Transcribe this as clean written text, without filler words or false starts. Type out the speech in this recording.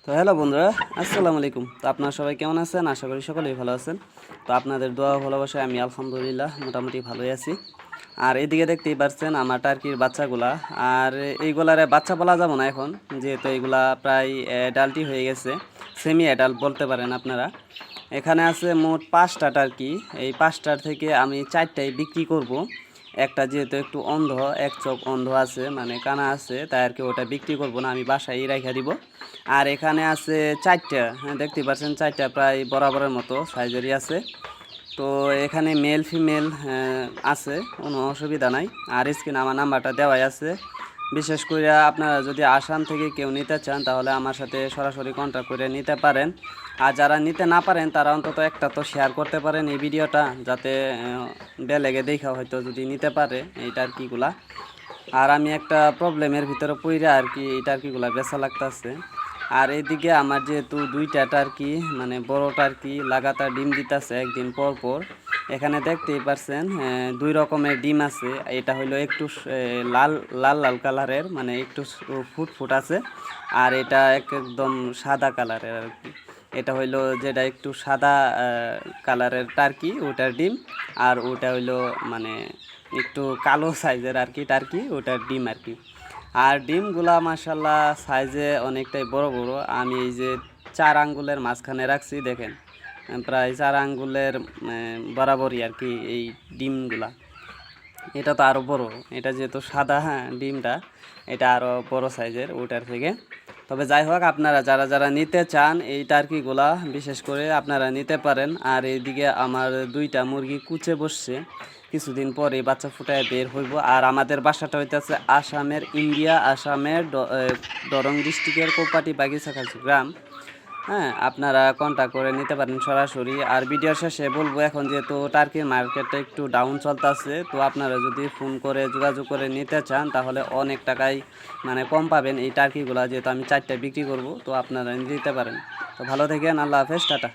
তো হ্যালো বন্ধুরা, আসসালামু আলাইকুম। তো আপনারা সবাই কেমন আছেন? আশা করি সকলেই ভালো আছেন। তো আপনাদের দোয়া ভালোবাসায় আমি আলহামদুলিল্লাহ মোটামুটি ভালোই আছি। আর এদিকে দেখতেই পাচ্ছেন আমার টার্কির বাচ্চাগুলা। আর এইগুলারে বাচ্চা বলা যাব না এখন, যেহেতু এইগুলা প্রায় অ্যাডাল্টই হয়ে গেছে, সেমি অ্যাডাল্ট বলতে পারেন আপনারা। এখানে আছে মোট 5টা টার্কি। এই 5টার থেকে আমি 4টাই বিক্রি করব। একটা যেহেতু একটু অন্ধ, এক চোখ অন্ধ আছে, মানে কানা আছে, তাই আর কি ওটা বিক্রি করব না, আমি বাসায় রেখে দিব। আর এখানে আছে 4টা, হ্যাঁ দেখতে পাচ্ছেন 4টা প্রায় বরাবরের মতো সাইজেরই আছে। তো এখানে মেল ফিমেল আছে, কোনো অসুবিধা নাই। আর স্ক্রিনে আমার নাম্বারটা দেওয়াই আছে। বিশেষ করে আপনারা যদি আসাম থেকে কেউ নিতে চান তাহলে আমার সাথে সরাসরি কন্ট্যাক্ট করে নিতে পারেন। আর যারা নিতে না পারেন তারা অন্তত একটা তো শেয়ার করতে পারেন এই ভিডিওটা, যাতে বেলেগে দেখা হয়তো যদি নিতে পারে এই টার্কিগুলা। আর আমি একটা প্রবলেমের ভিতরে পইরা আর কি এই টার্কিগুলা বেচা লাগতাছে। আর এইদিকে আমার যেহেতু 2টা টার্কি, মানে বড় টার্কি লাগাতার ডিম দিতেছে একদিন পর পর। এখানে দেখতেই পারছেন 2 রকমের ডিম আছে। এটা হইলো একটু লাল লাল লাল কালারের, মানে একটু ফুট ফুট আছে। আর এটা একদম সাদা কালারের আর কি। এটা হইলো যেটা একটু সাদা কালারের টার্কি, ওটার ডিম। আর ওটা হইলো মানে একটু কালো সাইজের আর কি টার্কি, ওটার ডিম আর কি। আর ডিমগুলা মাশাল্লাহ সাইজে অনেকটাই বড় বড়। আমি এই যে 4 আঙ্গুলের মাঝখানে রাখছি, দেখেন প্রায় 4 আঙ্গুলের বরাবরই আর কি এই ডিমগুলা। এটা তো আরও বড়, এটা যেহেতু সাদা, হ্যাঁ ডিমটা এটা আরও বড় সাইজের ওটার থেকে। তবে যাই হোক, আপনারা যারা যারা নিতে চান এই টার্কিগুলা বিশেষ করে আপনারা নিতে পারেন। আর এইদিকে আমার 2টা মুরগি কুচে বসছে, কিছুদিন পরে বাচ্চা ফুটায় বের হইব। আর আমাদের বাসাটা হইতেছে আসামের ইন্ডিয়া, আসামের দরং ডিস্ট্রিক্টের কোপাটি বাগিচাখালী গ্রাম। হ্যাঁ, আপনারা কন্ট্যাক্ট করে নিতে পারেন সরাসরি। আর ভিডিওর শেষে বলবো, এখন যেহেতু টার্কির মার্কেটটা একটু ডাউন চলতেছে, তো আপনারা যদি ফোন করে যোগাযোগ করে নিতে চান তাহলে অনেক টাকায় মানে কম পাবেন এই টার্কিগুলো, যেহেতু আমি 4টা বিক্রি করব। তো আপনারা নিতে পারেন। তো ভালো থাকেন, আল্লাহ হাফেজ, টাটা।